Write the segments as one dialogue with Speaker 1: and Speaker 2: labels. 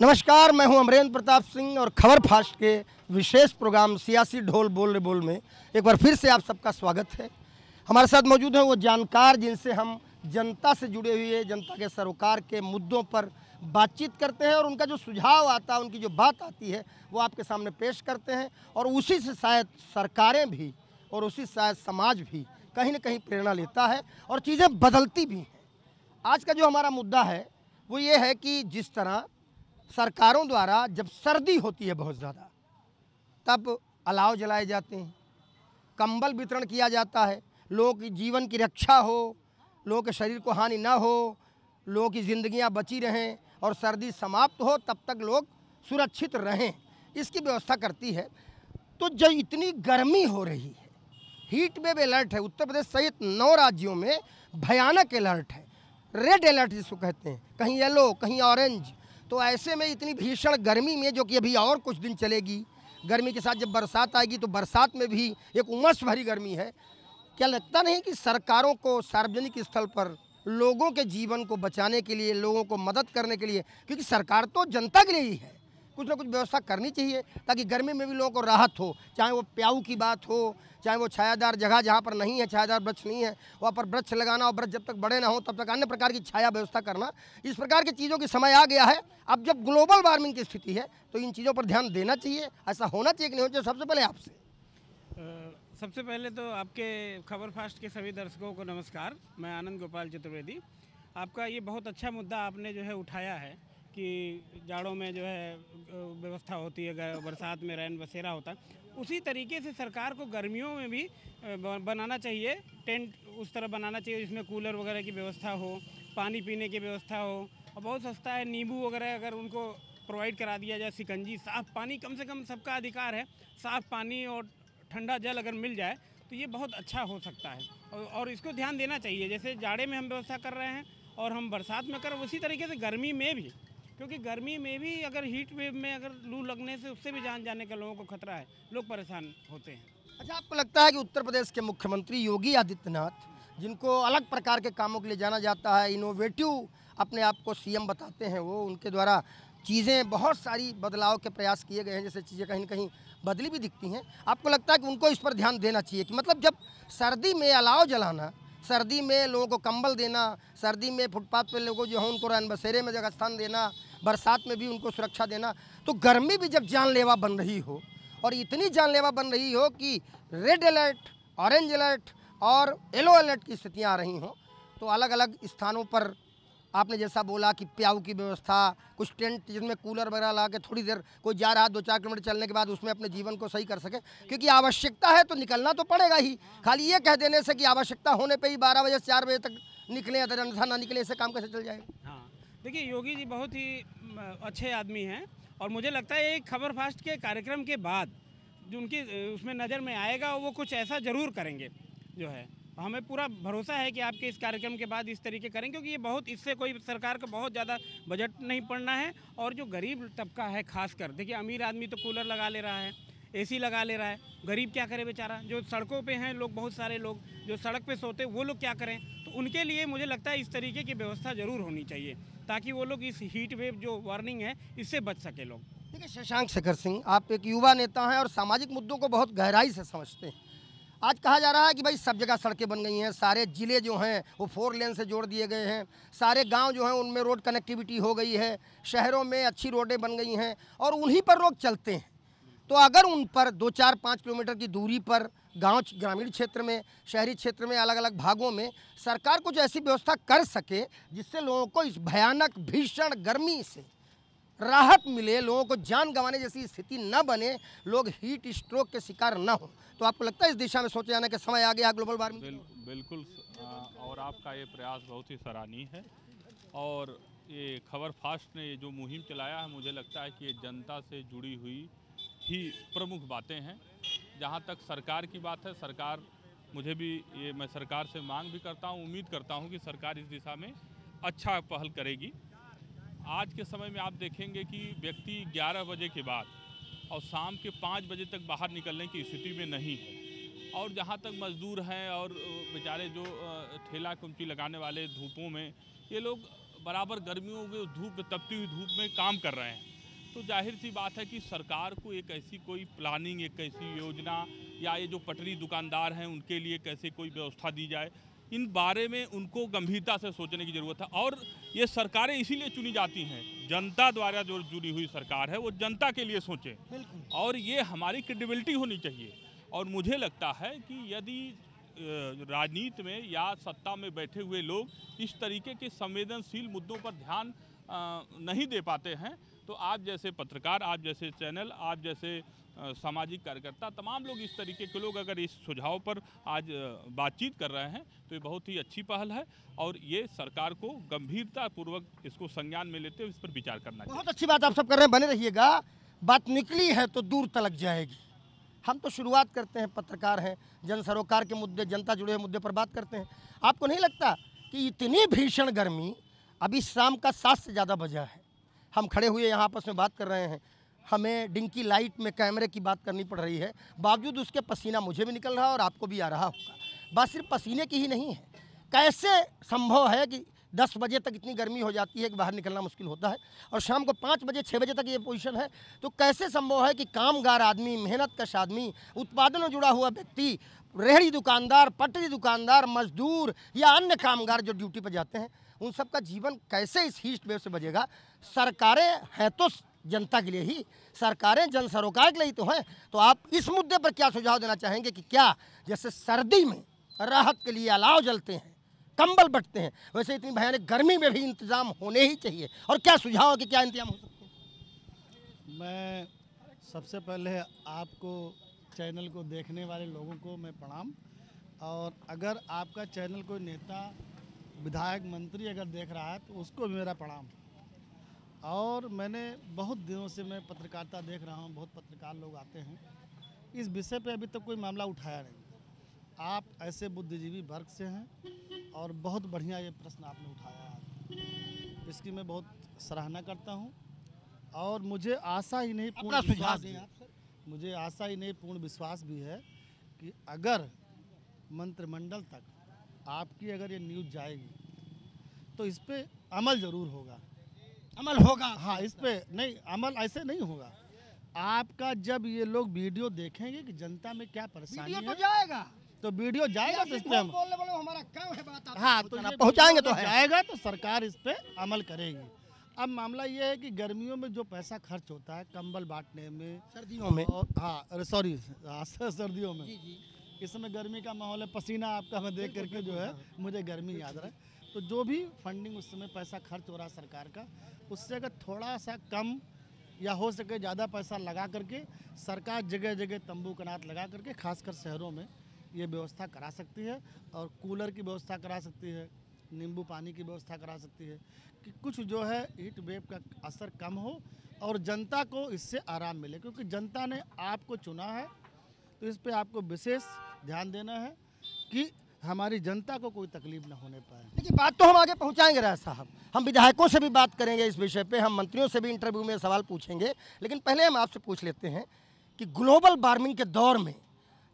Speaker 1: नमस्कार, मैं हूं अमरेंद्र प्रताप सिंह और खबर फास्ट के विशेष प्रोग्राम सियासी ढोल बोल रे बोल में एक बार फिर से आप सबका स्वागत है। हमारे साथ मौजूद हैं वो जानकार जिनसे हम जनता से जुड़े हुए जनता के सरोकार के मुद्दों पर बातचीत करते हैं और उनका जो सुझाव आता है, उनकी जो बात आती है वो आपके सामने पेश करते हैं और उसी से शायद सरकारें भी और उसी से शायद समाज भी कहीं ना कहीं प्रेरणा लेता है और चीज़ें बदलती भी हैं। आज का जो हमारा मुद्दा है वो ये है कि जिस तरह सरकारों द्वारा जब सर्दी होती है बहुत ज़्यादा तब अलाव जलाए जाते हैं, कंबल वितरण किया जाता है, लोगों की जीवन की रक्षा हो, लोगों के शरीर को हानि ना हो, लोगों की ज़िंदगियां बची रहें और सर्दी समाप्त हो तब तक लोग सुरक्षित रहें, इसकी व्यवस्था करती है। तो जब इतनी गर्मी हो रही है, हीट वेव अलर्ट है, उत्तर प्रदेश सहित 9 राज्यों में भयानक अलर्ट है, रेड अलर्ट जिसको कहते हैं, कहीं येलो कहीं ऑरेंज। तो ऐसे में इतनी भीषण गर्मी में, जो कि अभी और कुछ दिन चलेगी, गर्मी के साथ जब बरसात आएगी तो बरसात में भी एक उमस भरी गर्मी है, क्या लगता नहीं कि सरकारों को सार्वजनिक स्थल पर लोगों के जीवन को बचाने के लिए, लोगों को मदद करने के लिए, क्योंकि सरकार तो जनता के लिए ही है, कुछ ना कुछ व्यवस्था करनी चाहिए ताकि गर्मी में भी लोगों को राहत हो, चाहे वो प्याऊ की बात हो, चाहे वो छायादार जगह जहाँ पर नहीं है, छायादार वृक्ष नहीं है वहाँ पर वृक्ष लगाना और वृक्ष जब तक बड़े ना हो तब तक अन्य प्रकार की छाया व्यवस्था करना। इस प्रकार की चीज़ों की समय आ गया है। अब जब ग्लोबल वार्मिंग की स्थिति है तो इन चीज़ों पर ध्यान देना चाहिए, ऐसा होना चाहिए कि नहीं होना चाहिए। सबसे पहले आपसे
Speaker 2: सबसे पहले तो आपके खबर फास्ट के सभी दर्शकों को नमस्कार। मैं आनंद गोपाल चतुर्वेदी। आपका ये बहुत अच्छा मुद्दा आपने जो है उठाया है कि जाड़ों में जो है व्यवस्था होती है, बरसात में रैन बसेरा होता है, उसी तरीके से सरकार को गर्मियों में भी बनाना चाहिए, टेंट उस तरह बनाना चाहिए जिसमें कूलर वगैरह की व्यवस्था हो, पानी पीने की व्यवस्था हो, और बहुत सस्ता है नींबू वगैरह अगर उनको प्रोवाइड करा दिया जाए, शिकंजी, साफ़ पानी, कम से कम सबका अधिकार है, साफ़ पानी और ठंडा जल अगर मिल जाए तो ये बहुत अच्छा हो सकता है और इसको ध्यान देना चाहिए। जैसे जाड़े में हम व्यवस्था कर रहे हैं और हम बरसात में कर, उसी तरीके से गर्मी में भी, क्योंकि गर्मी में भी अगर हीट वेव में अगर लू लगने से उससे भी जान जाने का लोगों को खतरा है, लोग परेशान होते हैं।
Speaker 1: अच्छा, आपको लगता है कि उत्तर प्रदेश के मुख्यमंत्री योगी आदित्यनाथ, जिनको अलग प्रकार के कामों के लिए जाना जाता है, इनोवेटिव अपने आप को सीएम बताते हैं, वो उनके द्वारा चीज़ें बहुत सारी बदलाव के प्रयास किए गए हैं, जैसे चीज़ें कहीं ना कहीं बदली भी दिखती हैं। आपको लगता है कि उनको इस पर ध्यान देना चाहिए कि मतलब जब सर्दी में अलाव जलाना, सर्दी में लोगों को कंबल देना, सर्दी में फुटपाथ पर लोगों जो हैं उनको रैन बसेरे में जगह स्थान देना, बरसात में भी उनको सुरक्षा देना, तो गर्मी भी जब जानलेवा बन रही हो और इतनी जानलेवा बन रही हो कि रेड अलर्ट, ऑरेंज अलर्ट और येलो अलर्ट की स्थितियाँ आ रही हों, तो अलग अलग स्थानों पर आपने जैसा बोला कि प्याऊ की व्यवस्था, कुछ टेंट जिसमें कूलर वगैरह ला के थोड़ी देर कोई जा रहा 2-4 किलोमीटर चलने के बाद उसमें अपने जीवन को सही कर सके, क्योंकि आवश्यकता है तो निकलना तो पड़ेगा ही। खाली ये कह देने से कि आवश्यकता होने पे ही 12 बजे से 4 बजे तक निकले, अगर अन्यथा ना निकले, इससे काम कैसे चल जाएगा?
Speaker 2: हाँ, देखिए योगी जी बहुत ही अच्छे आदमी हैं और मुझे लगता है एक खबर फास्ट के कार्यक्रम के बाद जो उनकी उसमें नज़र में आएगा वो कुछ ऐसा ज़रूर करेंगे जो है। हमें पूरा भरोसा है कि आपके इस कार्यक्रम के बाद इस तरीके करेंगे, क्योंकि ये बहुत, इससे कोई सरकार को बहुत ज़्यादा बजट नहीं पड़ना है। और जो गरीब तबका है खासकर, देखिए अमीर आदमी तो कूलर लगा ले रहा है, एसी लगा ले रहा है, गरीब क्या करे बेचारा? जो सड़कों पे हैं लोग, बहुत सारे लोग जो सड़क पे सोते वो लोग क्या करें? तो उनके लिए मुझे लगता है इस तरीके की व्यवस्था ज़रूर होनी चाहिए ताकि वो लोग इस हीट वेव जो वार्निंग है इससे बच सके लोग।
Speaker 1: देखिए शशांक शेखर सिंह, आप एक युवा नेता हैं और सामाजिक मुद्दों को बहुत गहराई से समझते हैं। आज कहा जा रहा है कि भाई सब जगह सड़कें बन गई हैं, सारे ज़िले जो हैं वो 4 लेन से जोड़ दिए गए हैं, सारे गांव जो हैं उनमें रोड कनेक्टिविटी हो गई है, शहरों में अच्छी रोडें बन गई हैं और उन्हीं पर लोग चलते हैं। तो अगर उन पर 2-4-5 किलोमीटर की दूरी पर गांव, ग्रामीण क्षेत्र में, शहरी क्षेत्र में, अलग अलग भागों में सरकार कुछ ऐसी व्यवस्था कर सके जिससे लोगों को इस भयानक भीषण गर्मी से राहत मिले, लोगों को जान गंवाने जैसी स्थिति न बने, लोग हीट स्ट्रोक के शिकार न हो, तो आपको लगता है इस दिशा में सोचे जाने का समय आ गया ग्लोबल वार्मिंग?
Speaker 3: बिल्कुल। और आपका ये प्रयास बहुत ही सराहनीय है और ये खबर फास्ट ने ये जो मुहिम चलाया है, मुझे लगता है कि ये जनता से जुड़ी हुई ही प्रमुख बातें हैं। जहाँ तक सरकार की बात है, सरकार, मुझे भी ये, मैं सरकार से मांग भी करता हूँ, उम्मीद करता हूँ कि सरकार इस दिशा में अच्छा पहल करेगी। आज के समय में आप देखेंगे कि व्यक्ति 11 बजे के बाद और शाम के 5 बजे तक बाहर निकलने की स्थिति में नहीं है। और जहाँ तक मजदूर हैं और बेचारे जो ठेला कुंची लगाने वाले धूपों में, ये लोग बराबर गर्मियों में धूप में, तपती हुई धूप में काम कर रहे हैं। तो जाहिर सी बात है कि सरकार को एक ऐसी कोई प्लानिंग, एक ऐसी योजना, या ये जो पटरी दुकानदार हैं उनके लिए कैसे कोई व्यवस्था दी जाए, इन बारे में उनको गंभीरता से सोचने की ज़रूरत है। और ये सरकारें इसीलिए चुनी जाती हैं, जनता द्वारा जो चुनी हुई सरकार है वो जनता के लिए सोचे, और ये हमारी क्रेडिबिलिटी होनी चाहिए। और मुझे लगता है कि यदि राजनीति में या सत्ता में बैठे हुए लोग इस तरीके के संवेदनशील मुद्दों पर ध्यान नहीं दे पाते हैं, तो आप जैसे पत्रकार, आप जैसे चैनल, आप जैसे सामाजिक कार्यकर्ता, तमाम लोग, इस तरीके के लोग अगर इस सुझाव पर आज बातचीत कर रहे हैं तो ये बहुत ही अच्छी पहल है, और ये सरकार को गंभीरतापूर्वक इसको संज्ञान में लेते हुए इस पर विचार करना चाहिए।
Speaker 1: बहुत अच्छी बात आप सब कर रहे हैं, बने रहिएगा। बात निकली है तो दूर तलक जाएगी। हम तो शुरुआत करते हैं, पत्रकार हैं, जन सरोकार के मुद्दे, जनता जुड़े हुए मुद्दे पर बात करते हैं। आपको नहीं लगता कि इतनी भीषण गर्मी अभी शाम का 7 से ज़्यादा बजा है, हम खड़े हुए यहाँ आपस में बात कर रहे हैं, हमें डिंकी लाइट में कैमरे की बात करनी पड़ रही है, बावजूद उसके पसीना मुझे भी निकल रहा है और आपको भी आ रहा होगा। बात सिर्फ पसीने की ही नहीं है, कैसे संभव है कि 10 बजे तक इतनी गर्मी हो जाती है कि बाहर निकलना मुश्किल होता है, और शाम को 5 बजे 6 बजे तक ये पोजीशन है, तो कैसे संभव है कि कामगार आदमी, मेहनत कश आदमी, उत्पादन में जुड़ा हुआ व्यक्ति, रेहड़ी दुकानदार, पटरी दुकानदार, मजदूर या अन्य कामगार जो ड्यूटी पर जाते हैं, उन सब का जीवन कैसे इस हीट वेव से बचेगा। सरकारें हैं तो जनता के लिए ही, सरकारें जन सरोकार के लिए ही तो हैं। तो आप इस मुद्दे पर क्या सुझाव देना चाहेंगे कि क्या जैसे सर्दी में राहत के लिए अलाव जलते हैं, कंबल बटते हैं, वैसे इतनी भयानक गर्मी में भी इंतजाम होने ही चाहिए, और क्या सुझाव कि क्या इंतजाम हो सकते हैं?
Speaker 4: मैं सबसे पहले आपको, चैनल को देखने वाले लोगों को मैं प्रणाम। और अगर आपका चैनल कोई नेता, विधायक, मंत्री अगर देख रहा है तो उसको भी मेरा प्रणाम। और मैंने बहुत दिनों से मैं पत्रकारिता देख रहा हूँ, बहुत पत्रकार लोग आते हैं, इस विषय पे अभी तक कोई मामला उठाया नहीं। आप ऐसे बुद्धिजीवी वर्ग से हैं और बहुत बढ़िया ये प्रश्न आपने उठाया है, इसकी मैं बहुत सराहना करता हूँ। और मुझे आशा ही नहीं, पूर्ण विश्वास है, मुझे आशा ही नहीं, पूर्ण विश्वास भी है कि अगर मंत्रिमंडल तक आपकी अगर ये न्यूज़ जाएगी तो इस पे अमल ज़रूर होगा।
Speaker 1: अमल होगा?
Speaker 4: हाँ, इस पे नहीं, अमल ऐसे नहीं होगा। आपका जब ये लोग वीडियो देखेंगे कि जनता में क्या परेशानी है,
Speaker 1: तो जाएगा,
Speaker 4: तो वीडियो जाएगा तो इस पे हम,
Speaker 1: बोलने वालों हमारा काम है बात,
Speaker 4: हाँ, तो ये
Speaker 1: पहुंचाएंगे तो
Speaker 4: जाएगा तो सरकार इस पे अमल करेगी। अब मामला ये है कि गर्मियों में जो पैसा खर्च होता है कंबल बांटने में,
Speaker 1: सर्दियों में,
Speaker 4: और हाँ सॉरी सर्दियों में, इस समय गर्मी का माहौल है, पसीना आपका मैं देख करके जो है मुझे गर्मी याद रहा है। तो जो भी फंडिंग उस समय पैसा खर्च हो रहा है सरकार का, उससे अगर थोड़ा सा कम या हो सके ज़्यादा पैसा लगा करके सरकार जगह जगह तंबू कनात लगा करके, खासकर शहरों में ये व्यवस्था करा सकती है, और कूलर की व्यवस्था करा सकती है, नींबू पानी की व्यवस्था करा सकती है, कि कुछ जो है हीट वेव का असर कम हो और जनता को इससे आराम मिले। क्योंकि जनता ने आपको चुना है, तो इस पे आपको विशेष ध्यान देना है कि हमारी जनता को कोई तकलीफ न होने पाए।
Speaker 1: देखिए, बात तो हम आगे पहुंचाएंगे राज साहब, हम विधायकों से भी बात करेंगे इस विषय पे, हम मंत्रियों से भी इंटरव्यू में सवाल पूछेंगे, लेकिन पहले हम आपसे पूछ लेते हैं कि ग्लोबल वार्मिंग के दौर में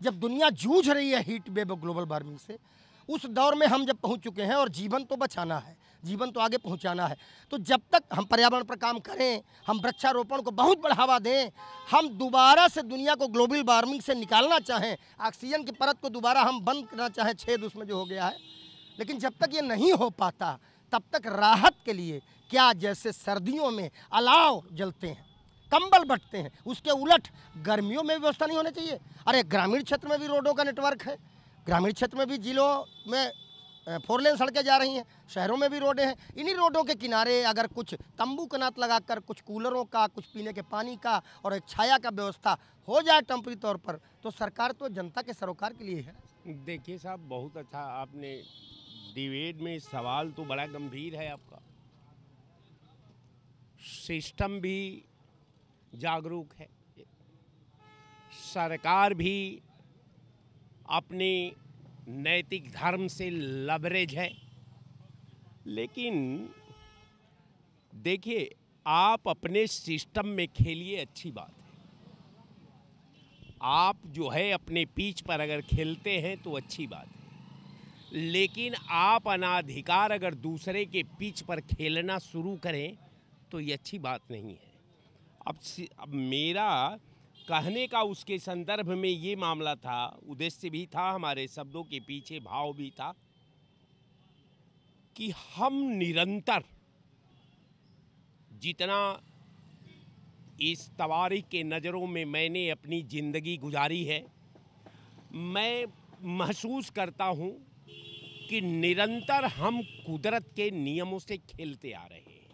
Speaker 1: जब दुनिया जूझ रही है हीट वेव और ग्लोबल वार्मिंग से, उस दौर में हम जब पहुंच चुके हैं और जीवन तो बचाना है, जीवन तो आगे पहुंचाना है, तो जब तक हम पर्यावरण पर काम करें, हम वृक्षारोपण को बहुत बढ़ावा दें, हम दोबारा से दुनिया को ग्लोबल वार्मिंग से निकालना चाहें, ऑक्सीजन की परत को दोबारा हम बंद करना चाहें, छेद उसमें जो हो गया है, लेकिन जब तक ये नहीं हो पाता तब तक राहत के लिए क्या, जैसे सर्दियों में अलाव जलते हैं, कंबल बटते हैं, उसके उलट गर्मियों में व्यवस्था नहीं होनी चाहिए? अरे ग्रामीण क्षेत्र में भी रोडों का नेटवर्क है, ग्रामीण क्षेत्र में भी जिलों में 4 लेन सड़कें जा रही हैं, शहरों में भी रोडें हैं, इन्हीं रोडों के किनारे अगर कुछ तंबू कनात लगाकर, कुछ कूलरों का, कुछ पीने के पानी का और एक छाया का व्यवस्था हो जाए टेम्परेरी तौर पर, तो सरकार तो जनता के सरोकार के लिए है।
Speaker 5: देखिए साहब, बहुत अच्छा आपने डिबेट में, सवाल तो बड़ा गंभीर है आपका। सिस्टम भी जागरूक है, सरकार भी अपने नैतिक धर्म से लबरेज है, लेकिन देखिए, आप अपने सिस्टम में खेलिए, अच्छी बात है। आप जो है अपने पिच पर अगर खेलते हैं तो अच्छी बात है, लेकिन आप अनाधिकार अगर दूसरे के पिच पर खेलना शुरू करें तो ये अच्छी बात नहीं है। अब मेरा कहने का उसके संदर्भ में ये मामला था, उद्देश्य भी था, हमारे शब्दों के पीछे भाव भी था कि हम निरंतर जितना इस तवारीख के नज़रों में मैंने अपनी ज़िंदगी गुजारी है, मैं महसूस करता हूँ कि निरंतर हम कुदरत के नियमों से खेलते आ रहे हैं,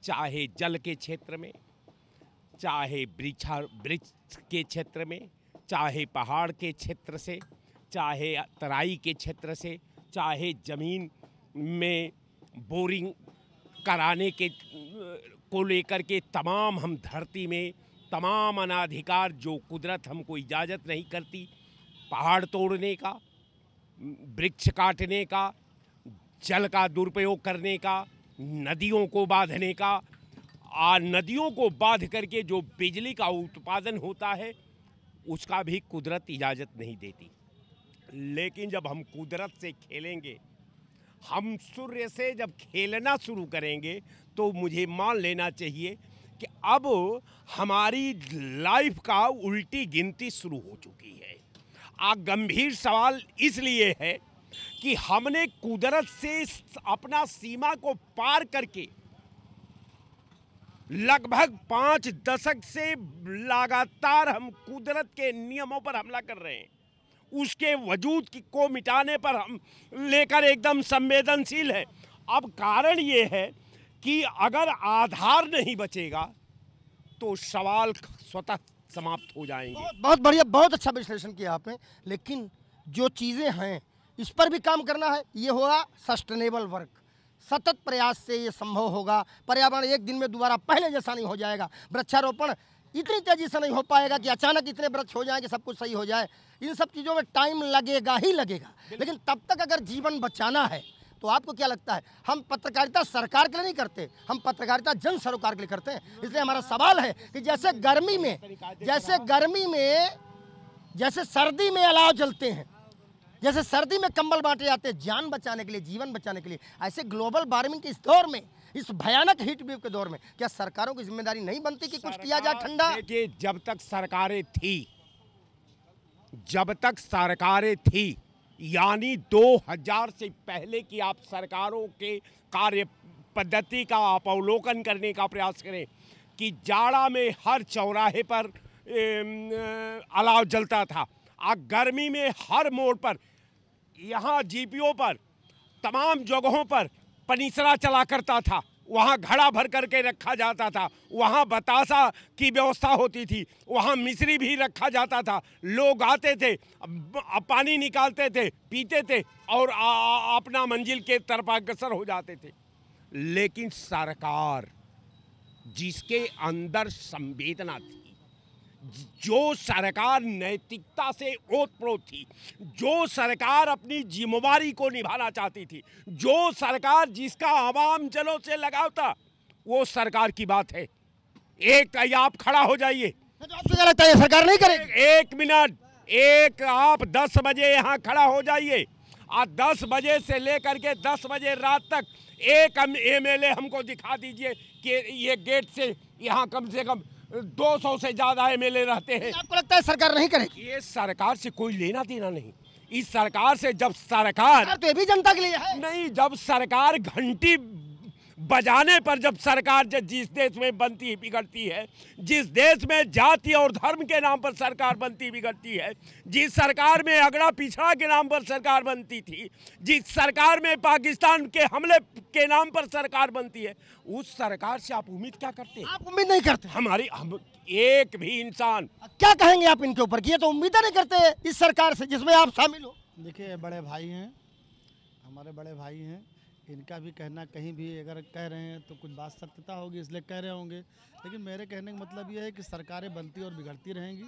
Speaker 5: चाहे जल के क्षेत्र में, चाहे वृक्ष के क्षेत्र में, चाहे पहाड़ के क्षेत्र से, चाहे तराई के क्षेत्र से, चाहे ज़मीन में बोरिंग कराने के को लेकर के तमाम हम धरती में तमाम अनाधिकार जो कुदरत हमको इजाज़त नहीं करती, पहाड़ तोड़ने का, वृक्ष काटने का, जल का दुरुपयोग करने का, नदियों को बांधने का, नदियों को बांध करके जो बिजली का उत्पादन होता है उसका भी कुदरत इजाज़त नहीं देती। लेकिन जब हम कुदरत से खेलेंगे, हम सूर्य से जब खेलना शुरू करेंगे, तो मुझे मान लेना चाहिए कि अब हमारी लाइफ का उल्टी गिनती शुरू हो चुकी है। गंभीर सवाल इसलिए है कि हमने कुदरत से अपना सीमा को पार करके लगभग 5 दशक से लगातार हम कुदरत के नियमों पर हमला कर रहे हैं। उसके वजूद को मिटाने पर हम लेकर एकदम संवेदनशील है। अब कारण ये है कि अगर आधार नहीं बचेगा तो सवाल स्वतः समाप्त हो जाएंगे।
Speaker 1: बहुत बढ़िया, बहुत अच्छा विश्लेषण किया आपने। लेकिन जो चीज़ें हैं इस पर भी काम करना है। ये होगा सस्टेनेबल वर्क, सतत प्रयास से ये संभव होगा। पर्यावरण एक दिन में दोबारा पहले जैसा नहीं हो जाएगा। वृक्षारोपण इतनी तेजी से नहीं हो पाएगा कि अचानक इतने वृक्ष हो जाएंगे सब कुछ सही हो जाए। इन सब चीज़ों में टाइम लगेगा ही लगेगा। लेकिन तब तक अगर जीवन बचाना है तो आपको क्या लगता है, हम पत्रकारिता सरकार के लिए नहीं करते, हम पत्रकारिता जन सरोकार के लिए करते हैं। इसलिए हमारा सवाल है कि जैसे गर्मी में जैसे सर्दी में अलाव जलते हैं, जैसे सर्दी में कंबल बांटे जाते हैं जान बचाने के लिए, जीवन बचाने के लिए, ऐसे ग्लोबल वार्मिंग के इस दौर में, इस भयानक हीट वेव के दौर में क्या सरकारों की जिम्मेदारी नहीं बनती कि कुछ किया जाए ठंडा?
Speaker 5: देखिए, जब तक सरकारें थी यानी 2000 से पहले की आप सरकारों के कार्य पद्धति का आप अवलोकन करने का प्रयास करें कि जाड़ा में हर चौराहे पर अलाव जलता था, गर्मी में हर मोड़ पर, यहाँ जीपीओ पर, तमाम जगहों पर पनीसरा चला करता था, वहाँ घड़ा भर करके रखा जाता था, वहाँ बतासा की व्यवस्था होती थी, वहाँ मिश्री भी रखा जाता था, लोग आते थे, पानी निकालते थे, पीते थे और अपना मंजिल के तरफ अग्रसर हो जाते थे। लेकिन सरकार जिसके अंदर संवेदना थी, जो सरकार नैतिकता से ओतप्रोत थी, जो सरकार अपनी जिम्मेवारी को निभाना चाहती थी, जो सरकार जिसका आवाम जनों से लगाव था, वो सरकार की बात है। एक आप खड़ा हो जाइए।
Speaker 1: आपको क्या लगता है सरकार नहीं करेगी?
Speaker 5: एक मिनट, आप 10 बजे यहाँ खड़ा हो जाइए और 10 बजे से लेकर के 10 बजे रात तक एक एमएलए हमको दिखा दीजिए कि ये गेट से यहाँ कम से कम 200 से ज्यादा एमएलए रहते हैं।
Speaker 1: आपको लगता है सरकार नहीं करेगी?
Speaker 5: ये सरकार से कोई लेना देना नहीं। इस सरकार से जब सरकार
Speaker 1: तो ये भी जनता के लिए है।
Speaker 5: नहीं, जब सरकार घंटी बजाने पर जब सरकार जिस देश में बनती बिगड़ती है, जिस देश में जाति और धर्म के नाम पर सरकार बनती बिगड़ती है, जिस सरकार में अगड़ा पिछड़ा के नाम पर सरकार बनती थी, जिस सरकार में पाकिस्तान के हमले के नाम पर सरकार बनती है, उस सरकार से आप उम्मीद क्या करते हैं?
Speaker 1: आप उम्मीद नहीं करते?
Speaker 5: हम एक भी इंसान
Speaker 1: क्या कहेंगे आप इनके ऊपर कि ये तो उम्मीद नहीं करते इस सरकार से जिसमें आप शामिल हो?
Speaker 4: देखिए, बड़े भाई हैं, हमारे बड़े भाई हैं, इनका भी कहना कहीं भी अगर कह रहे हैं तो कुछ बात सत्यता होगी इसलिए कह रहे होंगे। लेकिन मेरे कहने का मतलब ये है कि सरकारें बनती और बिगड़ती रहेंगी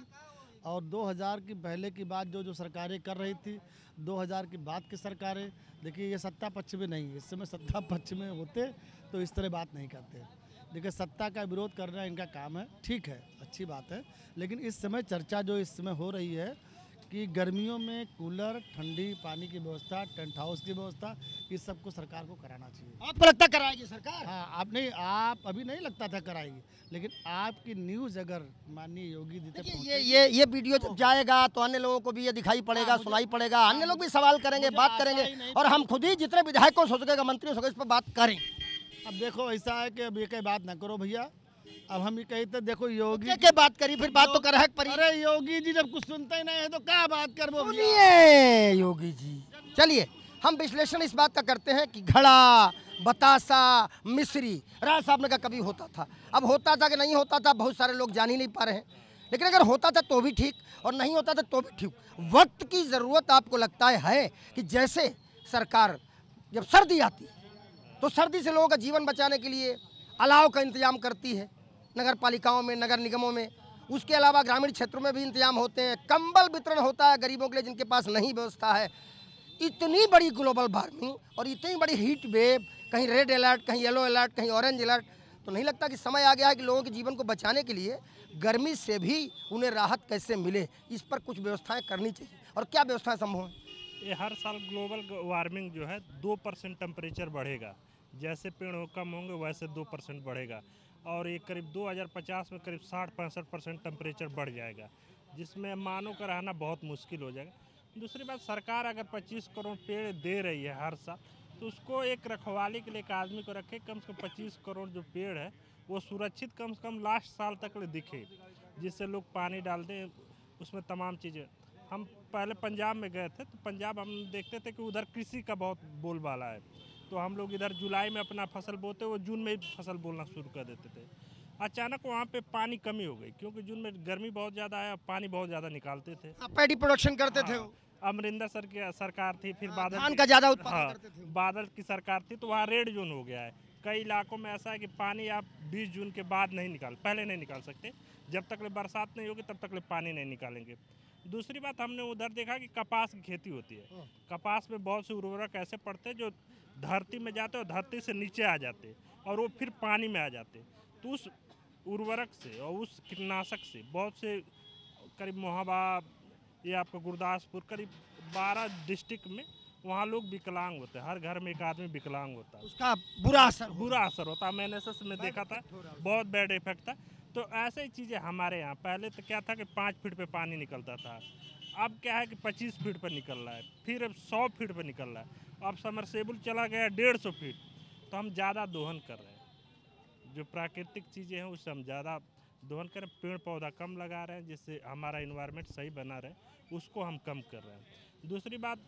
Speaker 4: और 2000 की पहले की बात जो सरकारें कर रही थी, 2000 की बाद की सरकारें, देखिए ये सत्ता पक्ष में नहीं है, इस समय सत्ता पक्ष में होते तो इस तरह बात नहीं करते। देखिए, सत्ता का विरोध करना इनका काम है, ठीक है, अच्छी बात है। लेकिन इस समय चर्चा जो इस समय हो रही है कि गर्मियों में कूलर, ठंडी पानी की व्यवस्था, टेंट हाउस की व्यवस्था, इस सबको सरकार को कराना चाहिए।
Speaker 1: आपको लगता कराएगी सरकार?
Speaker 4: हाँ, आप अभी नहीं लगता था कराएगी, लेकिन आपकी न्यूज़ अगर माननीय योगी जी तक
Speaker 1: देखिए,
Speaker 4: पहुंचेगी,
Speaker 1: ये वीडियो जब जाएगा तो अन्य लोगों को भी ये दिखाई पड़ेगा, सुनाई पड़ेगा, अन्य लोग भी सवाल करेंगे, बात करेंगे, और हम खुद ही जितने विधायकों से हो सकेगा, मंत्रियों से हो सकेगा, इस पर बात करें।
Speaker 4: अब देखो ऐसा है कि अब ये कई बात ना करो भैया। अब हम ये कहते देखो योगी
Speaker 1: के बात करी, फिर बात तो कर है परी।
Speaker 4: अरे योगी जी जब कुछ सुनते ही नहीं है तो क्या बात कर वो भैया।
Speaker 1: सुनिए योगी जी, चलिए हम विश्लेषण इस बात का करते हैं कि घड़ा, बतासा, मिश्री, राय साहब ने कहा कभी होता था, अब होता था कि नहीं होता था बहुत सारे लोग जान ही नहीं पा रहे हैं, लेकिन अगर होता था तो भी ठीक और नहीं होता था तो भी ठीक। वक्त की ज़रूरत आपको लगता है कि जैसे सरकार जब सर्दी आती तो सर्दी से लोगों का जीवन बचाने के लिए अलाव का इंतजाम करती है, नगर पालिकाओं में, नगर निगमों में, उसके अलावा ग्रामीण क्षेत्रों में भी इंतजाम होते हैं, कंबल वितरण होता है गरीबों के लिए जिनके पास नहीं व्यवस्था है। इतनी बड़ी ग्लोबल वार्मिंग और इतनी बड़ी हीट वेव, कहीं रेड अलर्ट, कहीं येलो अलर्ट, कहीं ऑरेंज अलर्ट, तो नहीं लगता कि समय आ गया है कि लोगों के जीवन को बचाने के लिए गर्मी से भी उन्हें राहत कैसे मिले, इस पर कुछ व्यवस्थाएं करनी चाहिए, और क्या व्यवस्थाएं संभव हैं?
Speaker 6: ये हर साल ग्लोबल वार्मिंग जो है 2% टेम्परेचर बढ़ेगा, जैसे पेड़ कम होंगे वैसे 2% बढ़ेगा, और ये करीब 2050 में करीब 60-65% टेम्परेचर बढ़ जाएगा, जिसमें मानव का रहना बहुत मुश्किल हो जाएगा। दूसरी बात, सरकार अगर 25 करोड़ पेड़ दे रही है हर साल, तो उसको एक रखवाली के लिए एक आदमी को रखे, कम से कम 25 करोड़ जो पेड़ है वो सुरक्षित कम से कम लास्ट साल तक दिखे, जिससे लोग पानी डाल दें उसमें तमाम चीज़ें। हम पहले पंजाब में गए थे, तो पंजाब हम देखते थे कि उधर कृषि का बहुत बोलबाला है, तो हम लोग इधर जुलाई में अपना फसल बोते, वो जून में फसल बोलना शुरू कर देते थे। अचानक वहाँ पे पानी कमी हो गई, क्योंकि जून में गर्मी बहुत ज़्यादा आया, पानी बहुत ज़्यादा निकालते थे।
Speaker 1: पैडी प्रोडक्शन करते थे वो।
Speaker 6: अमरिंदर सर की सरकार थी, फिर बादल
Speaker 1: धान का ज़्यादा उत्पादन करते थे।
Speaker 6: बादल की सरकार थी, तो वहाँ रेड जोन हो गया है। कई इलाकों में ऐसा है कि पानी आप 20 जून के बाद नहीं पहले नहीं निकाल सकते, जब तक बरसात नहीं होगी तब तक पानी नहीं निकालेंगे। दूसरी बात, हमने उधर देखा कि कपास की खेती होती है, कपास में बहुत से उर्वरक ऐसे पड़ते हैं जो धरती में जाते और धरती से नीचे आ जाते और वो फिर पानी में आ जाते, तो उस उर्वरक से और उस कीटनाशक से बहुत से करीब मोहाबा, ये आपका गुरदासपुर, करीब 12 डिस्ट्रिक्ट में वहाँ लोग विकलांग होते हैं, हर घर में एक आदमी विकलांग होता है,
Speaker 1: उसका बुरा असर
Speaker 6: होता है। मैंने एसएस में देखा था, बहुत बैड इफेक्ट था। तो ऐसे ही चीज़ें हमारे यहाँ, पहले तो क्या था कि 5 फीट पे पानी निकलता था, अब क्या है कि 25 फीट पर निकल रहा है, फिर अब 100 फीट पर निकल रहा है, अब समरसेबुल चला गया 150 फीट। तो हम ज़्यादा दोहन कर रहे हैं, जो प्राकृतिक चीज़ें हैं उससे हम ज़्यादा दोहन कर, पेड़ पौधा कम लगा रहे हैं, जिससे हमारा इन्वायरमेंट सही बना रहे, उसको हम कम कर रहे हैं। दूसरी बात,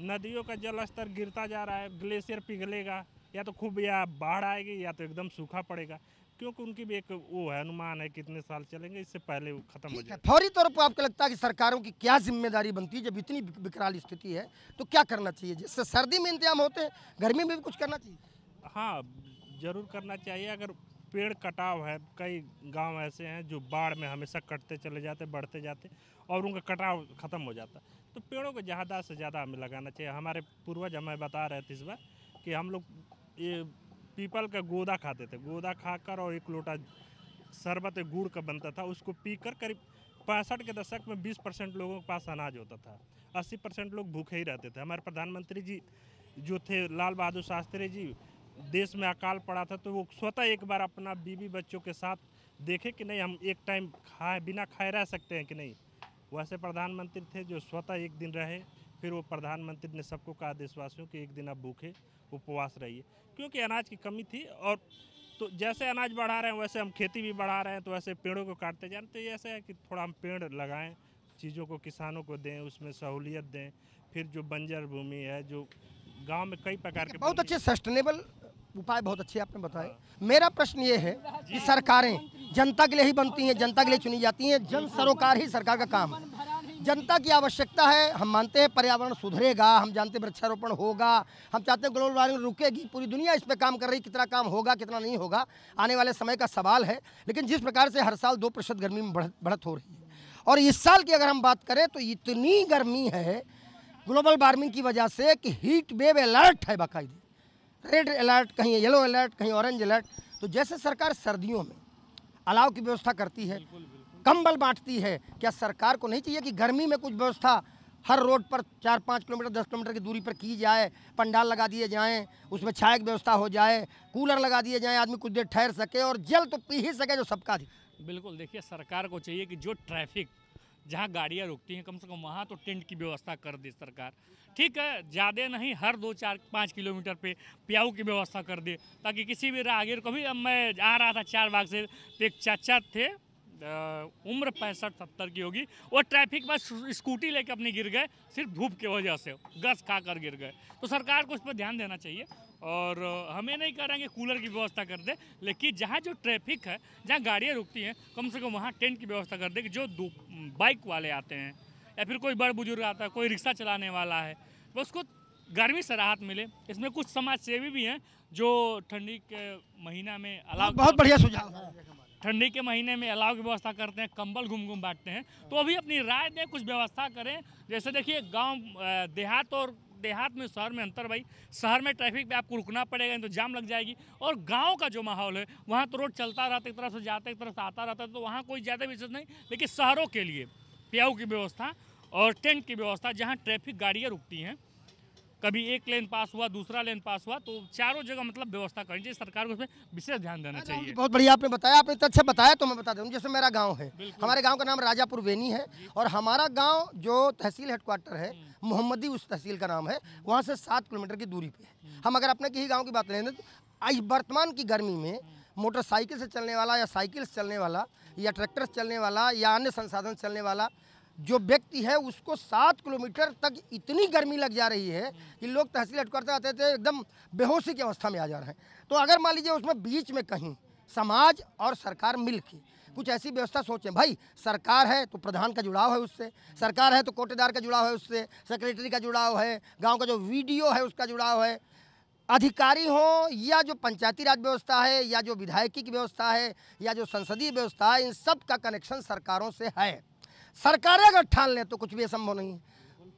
Speaker 6: नदियों का जल स्तर गिरता जा रहा है, ग्लेशियर पिघलेगा, या तो खूब या बाढ़ आएगी या तो एकदम सूखा पड़ेगा, क्योंकि उनकी भी एक वो है, अनुमान है कितने साल चलेंगे, इससे पहले वो खत्म हो जाए।
Speaker 1: फौरी तौर पर आपको लगता है कि सरकारों की क्या जिम्मेदारी बनती है, जब इतनी विकराल स्थिति है तो क्या करना चाहिए? जिससे सर्दी में इंतजाम होते हैं, गर्मी में भी कुछ करना चाहिए।
Speaker 6: हाँ, ज़रूर करना चाहिए। अगर पेड़ कटाव है, कई गांव ऐसे हैं जो बाढ़ में हमेशा कटते चले जाते, बढ़ते जाते, और उनका कटाव ख़त्म हो जाता, तो पेड़ों को ज़्यादा से ज़्यादा हमें लगाना चाहिए। हमारे पूर्वज हमें बता रहे थे इस बार कि हम लोग ये पीपल का गोदा खाते थे, गोदा खाकर और 1 लोटा शरबत गुड़ का बनता था, उसको पीकर करीब 65 के दशक में 20% लोगों के पास अनाज होता था, 80% लोग भूखे ही रहते थे। हमारे प्रधानमंत्री जी जो थे, लाल बहादुर शास्त्री जी, देश में अकाल पड़ा था, तो वो स्वतः एक बार अपना बीवी बच्चों के साथ देखे कि नहीं हम एक टाइम खाए बिना खाए रह सकते हैं कि नहीं। वैसे प्रधानमंत्री थे जो स्वतः एक दिन रहे, फिर वो प्रधानमंत्री ने सबको कहा, देशवासियों कि एक दिन आप भूखे उपवास रहिए, क्योंकि अनाज की कमी थी। और तो जैसे अनाज बढ़ा रहे हैं वैसे हम खेती भी बढ़ा रहे हैं, तो वैसे पेड़ों को काटते जाए। तो ये ऐसा है कि थोड़ा हम पेड़ लगाएं, चीज़ों को किसानों को दें, उसमें सहूलियत दें। फिर जो बंजर भूमि है, जो गांव में कई प्रकार के
Speaker 1: बहुत अच्छे सस्टेनेबल उपाय बहुत अच्छे आपने बताए। मेरा प्रश्न ये है कि सरकारें जनता के लिए ही बनती हैं, जनता के लिए चुनी जाती हैं, जन सरोकार ही सरकार का काम है। जनता की आवश्यकता है, हम मानते हैं पर्यावरण सुधरेगा, हम जानते हैं वृक्षारोपण होगा, हम चाहते हैं ग्लोबल वार्मिंग रुकेगी, पूरी दुनिया इस पर काम कर रही, कितना काम होगा कितना नहीं होगा आने वाले समय का सवाल है। लेकिन जिस प्रकार से हर साल 2% गर्मी में बढ़त हो रही है, और इस साल की अगर हम बात करें तो इतनी गर्मी है ग्लोबल वार्मिंग की वजह से कि हीट वेव अलर्ट है, बाकायदे रेड अलर्ट, कहीं येलो अलर्ट, कहीं ऑरेंज अलर्ट। तो जैसे सरकार सर्दियों में अलाव की व्यवस्था करती है, कंबल बांटती है, क्या सरकार को नहीं चाहिए कि गर्मी में कुछ व्यवस्था हर रोड पर 4-5 किलोमीटर 10 किलोमीटर की दूरी पर की जाए, पंडाल लगा दिए जाएं, उसमें छाया की व्यवस्था हो जाए, कूलर लगा दिए जाएं, आदमी कुछ देर ठहर सके और जल तो पी ही सके जो सबका अधिकार।
Speaker 7: बिल्कुल, देखिए सरकार को चाहिए कि जो ट्रैफिक जहाँ गाड़ियाँ रुकती हैं कम से कम वहाँ तो टेंट की व्यवस्था कर दे सरकार। ठीक है, ज़्यादा नहीं, हर 2-4-5 किलोमीटर पे प्याऊ की व्यवस्था कर दे, ताकि किसी भी राहगीर को भी। अब मैं आ रहा था 4 बाग से, तो एक चाचा थे, उम्र 65-70 की होगी, वो ट्रैफिक बस स्कूटी लेके अपनी गिर गए, सिर्फ धूप की वजह से गस खा कर गिर गए। तो सरकार को इस पर ध्यान देना चाहिए, और हमें नहीं कह रहे हैं कि कूलर की व्यवस्था कर दे, लेकिन जहाँ जो ट्रैफिक है, जहाँ गाड़ियाँ रुकती हैं, कम से कम वहाँ टेंट की व्यवस्था कर दे कि जो बाइक वाले आते हैं या फिर कोई बड़ बुजुर्ग आता है, कोई रिक्शा चलाने वाला है, तो उसको गर्मी से राहत मिले। इसमें कुछ समाज सेवी भी हैं जो ठंडी के महीना में अलाव,
Speaker 1: बहुत बढ़िया सुझाव है।
Speaker 7: ठंडी के महीने में अलाव की व्यवस्था करते हैं, कंबल घूम बांटते हैं, तो अभी अपनी राय दें, कुछ व्यवस्था करें। जैसे देखिए गांव देहात और देहात में शहर में अंतर भाई, शहर में ट्रैफिक पे आपको रुकना पड़ेगा, तो जाम लग जाएगी, और गांव का जो माहौल है वहाँ तो रोड चलता रहता है, एक तरफ से जाता है एक तरफ से आता रहता है, तो वहाँ कोई ज़्यादा विशेष नहीं। लेकिन शहरों के लिए प्याऊ की व्यवस्था और टेंट की व्यवस्था, जहाँ ट्रैफिक गाड़ियाँ रुकती हैं, कभी एक लेन पास हुआ, दूसरा लेन पास हुआ, तो चारों जगह मतलब व्यवस्था करनी चाहिए। सरकार को इसमें विशेष ध्यान देना चाहिए।
Speaker 1: बहुत बढ़िया आपने बताया, आपने तो अच्छा बताया, तो मैं बता दूँ। जैसे मेरा गांव है, हमारे गांव का नाम राजापुर वेनी है, और हमारा गांव जो तहसील हेडक्वार्टर है मोहम्मदी उस तहसील का नाम है, वहाँ से 7 किलोमीटर की दूरी पे है। हम अगर अपने किसी गाँव की बात लें तो आज वर्तमान की गर्मी में मोटरसाइकिल से चलने वाला या साइकिल से चलने वाला या ट्रैक्टर से चलने वाला या अन्य संसाधन से चलने वाला जो व्यक्ति है, उसको 7 किलोमीटर तक इतनी गर्मी लग जा रही है कि लोग तहसील हेडक्वार्टर आते थे एकदम बेहोशी की अवस्था में आ जा रहे हैं। तो अगर मान लीजिए उसमें बीच में कहीं समाज और सरकार मिल के कुछ ऐसी व्यवस्था सोचें। भाई सरकार है तो प्रधान का जुड़ाव है उससे, सरकार है तो कोटेदार का जुड़ाव है उससे, सेक्रेटरी का जुड़ाव है, गाँव का जो वीडियो है उसका जुड़ाव है, अधिकारी हो या जो पंचायती राज व्यवस्था है या जो विधायकी की व्यवस्था है या जो संसदीय व्यवस्था है, इन सब का कनेक्शन सरकारों से है। सरकारें अगर ठान लें तो कुछ भी असंभव नहीं है।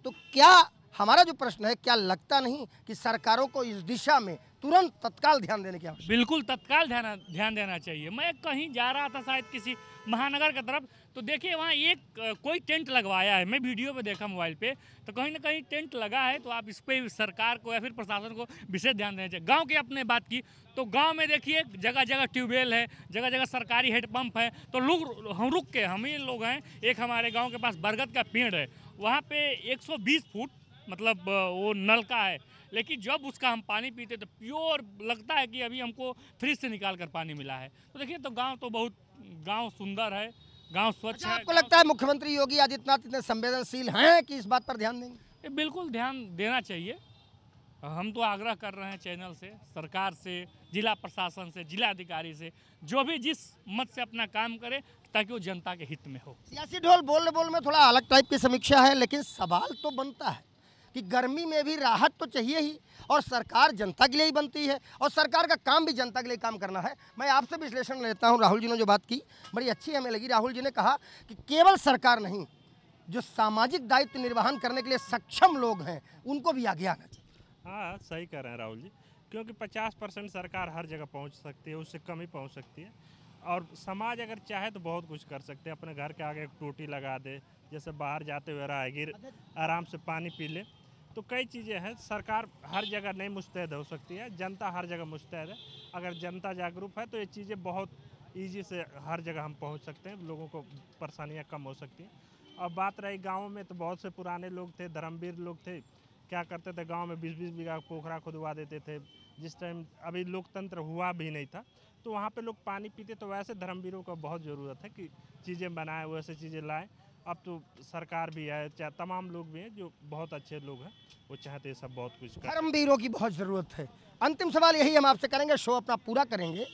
Speaker 1: तो क्या हमारा जो प्रश्न है, क्या लगता नहीं कि सरकारों को इस दिशा में तुरंत तत्काल ध्यान देने की आवश्यकता?
Speaker 7: बिल्कुल तत्काल ध्यान देना चाहिए। मैं कहीं जा रहा था शायद किसी महानगर की तरफ, तो देखिए वहाँ एक कोई टेंट लगवाया है, मैं वीडियो पे देखा मोबाइल पे, तो कहीं ना कहीं टेंट लगा है। तो आप इस पर सरकार को या फिर प्रशासन को विशेष ध्यान देना चाहिए। गांव की आपने बात की, तो गांव में देखिए जगह जगह ट्यूबवेल है, जगह जगह सरकारी हेडपम्प है, तो लोग हम ही लोग हैं। एक हमारे गाँव के पास बरगद का पेड़ है, वहाँ पे 120 फुट मतलब वो नलका है, लेकिन जब उसका हम पानी पीते तो प्योर लगता है कि अभी हमको फ्रिज से निकाल कर पानी मिला है। तो देखिए, तो गांव तो बहुत गांव सुंदर है, गांव स्वच्छ है।
Speaker 1: आपको लगता है मुख्यमंत्री योगी आदित्यनाथ इतने संवेदनशील हैं कि इस बात पर ध्यान देंगे?
Speaker 7: बिल्कुल ध्यान देना चाहिए। हम तो आग्रह कर रहे हैं चैनल से, सरकार से, जिला प्रशासन से, जिला अधिकारी से, जो भी जिस मत से अपना काम करे ताकि वो जनता के हित में हो।
Speaker 1: सियासी ढोल बोल में थोड़ा अलग टाइप की समीक्षा है, लेकिन सवाल तो बनता है कि गर्मी में भी राहत तो चाहिए ही, और सरकार जनता के लिए ही बनती है, और सरकार का काम भी जनता के लिए काम करना है। मैं आपसे विश्लेषण लेता हूं। राहुल जी ने जो बात की बड़ी अच्छी हमें लगी। राहुल जी ने कहा कि केवल सरकार नहीं, जो सामाजिक दायित्व निर्वहन करने के लिए सक्षम लोग हैं उनको भी आगे आना चाहिए।
Speaker 6: हाँ, सही कह रहे हैं राहुल जी, क्योंकि 50% सरकार हर जगह पहुंच सकती है, उससे कम ही पहुंच सकती है। और समाज अगर चाहे तो बहुत कुछ कर सकते हैं। अपने घर के आगे एक टोटी लगा दे, जैसे बाहर जाते हुए राहगीर आराम से पानी पी ले, तो कई चीज़ें हैं। सरकार हर जगह नहीं मुस्तैद हो सकती है, जनता हर जगह मुस्तैद है। अगर जनता जागरूक है तो ये चीज़ें बहुत ईजी से हर जगह हम पहुंच सकते हैं, लोगों को परेशानियां कम हो सकती हैं। और बात रही गाँव में, तो बहुत से पुराने लोग थे, धर्मवीर लोग थे, क्या करते थे गांव में 20-20 बीघा पोखरा खुदवा देते थे। जिस टाइम अभी लोकतंत्र हुआ भी नहीं था, तो वहाँ पे लोग पानी पीते। तो वैसे धर्मवीरों का बहुत ज़रूरत है कि चीज़ें बनाएं, वैसे चीज़ें लाएं। अब तो सरकार भी है, चाहे तमाम लोग भी हैं जो बहुत अच्छे लोग हैं, वो चाहते हैं सब बहुत कुछ करें।
Speaker 1: धर्मवीरों की बहुत ज़रूरत है। अंतिम सवाल यही हम आपसे करेंगे, शो अपना पूरा करेंगे,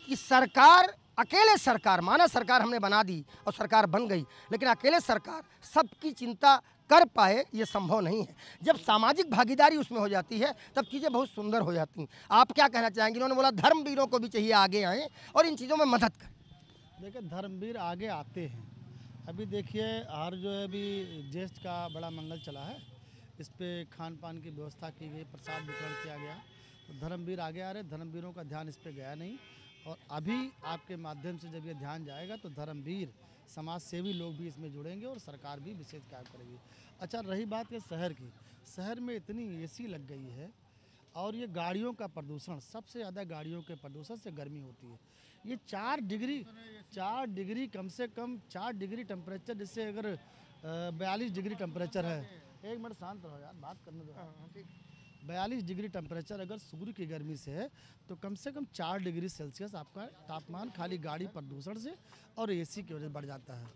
Speaker 1: कि सरकार, अकेले सरकार, माना सरकार हमने बना दी और सरकार बन गई, लेकिन अकेले सरकार सबकी चिंता कर पाए ये संभव नहीं है। जब सामाजिक भागीदारी उसमें हो जाती है तब चीज़ें बहुत सुंदर हो जाती हैं। आप क्या कहना चाहेंगे? इन्होंने बोला धर्मवीरों को भी चाहिए आगे आएँ और इन चीज़ों में मदद करें।
Speaker 4: देखिए, धर्मवीर आगे आते हैं। अभी देखिए, हर जो है अभी ज्येष्ठ का बड़ा मंगल चला है, इस पर खान पान की व्यवस्था की गई, प्रसाद वितरण किया गया, तो धर्मवीर आगे आ रहे। धर्मवीरों का ध्यान इस पर गया नहीं, और अभी आपके माध्यम से जब ये ध्यान जाएगा तो धर्मवीर समाज सेवी लोग भी इसमें जुड़ेंगे और सरकार भी विशेष कार्य करेगी। अच्छा, रही बात के शहर की, शहर में इतनी एसी लग गई है और ये गाड़ियों का प्रदूषण, सबसे ज़्यादा गाड़ियों के प्रदूषण से गर्मी होती है। ये 4 डिग्री कम से कम 4 डिग्री टेम्परेचर, जिससे अगर 42 डिग्री टेम्परेचर है, एक मिनट शांत रहो यार, बात करने दो। 42 डिग्री टेम्परेचर अगर सूर्य की गर्मी से है तो कम से कम 4 डिग्री सेल्सियस आपका तापमान खाली गाड़ी प्रदूषण से और एसी की वजह से बढ़ जाता है।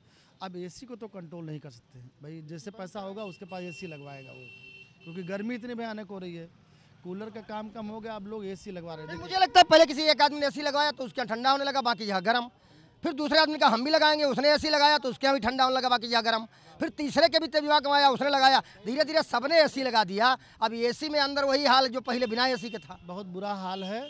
Speaker 4: अब एसी को तो कंट्रोल नहीं कर सकते भाई, जैसे पैसा होगा उसके पास एसी लगवाएगा वो, क्योंकि गर्मी इतनी भयानक हो रही है। कूलर का काम कम हो गया, अब लोग एसी लगवा रहे हैं।
Speaker 1: मुझे लगता है पहले किसी एक आदमी ने एसी लगाया तो उसके यहाँ ठंडा होने लगा, बाकी यहाँ गर्म। फिर दूसरे आदमी का हम भी लगाएंगे, उसने एसी लगाया तो उसके यहाँ भी ठंडा होने लगा, बाकी यहाँ गर्म। फिर तीसरे के भी तजुर्बा कमाया, उसने लगाया, धीरे धीरे सबने एसी लगा दिया। अब एसी में अंदर वही हाल जो पहले बिना एसी के था।
Speaker 4: बहुत बुरा हाल है।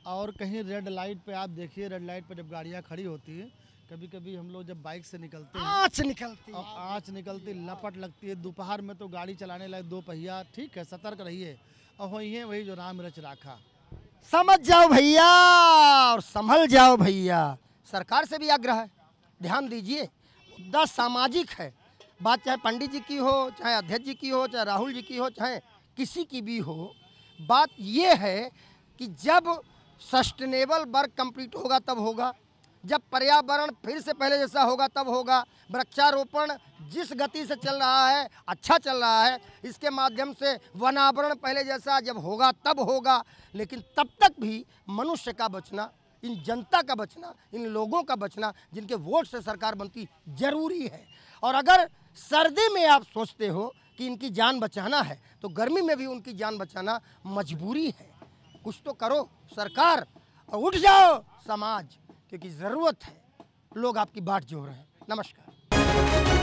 Speaker 4: और कहीं रेड लाइट पे आप देखिए, रेड लाइट पे जब गाड़ियाँ खड़ी होती हैं, कभी कभी हम लोग जब बाइक से निकलते हैं,
Speaker 1: आँच निकलती
Speaker 4: और आँच निकलती, लपट लगती है। दोपहर में तो गाड़ी चलाने लगे 2 पहिया, ठीक है, सतर्क रहिए। और वही जो राम रच राखा,
Speaker 1: समझ जाओ भैया और संभल जाओ भैया। सरकार से भी आग्रह है, ध्यान दीजिए, मुद्दा सामाजिक है। बात चाहे पंडित जी की हो, चाहे अध्यक्ष जी की हो, चाहे राहुल जी की हो, चाहे किसी की भी हो, बात ये है कि जब सस्टेनेबल वर्क कंप्लीट होगा तब होगा, जब पर्यावरण फिर से पहले जैसा होगा तब होगा। वृक्षारोपण जिस गति से चल रहा है, अच्छा चल रहा है, इसके माध्यम से वनावरण पहले जैसा जब होगा तब होगा। लेकिन तब तक भी मनुष्य का बचना, इन जनता का बचना, इन लोगों का बचना जिनके वोट से सरकार बनती, जरूरी है। और अगर सर्दी में आप सोचते हो कि इनकी जान बचाना है तो गर्मी में भी उनकी जान बचाना मजबूरी है। कुछ तो करो सरकार, और उठ जाओ समाज, क्योंकि ज़रूरत है। लोग आपकी बाट जोड़ रहे हैं। नमस्कार।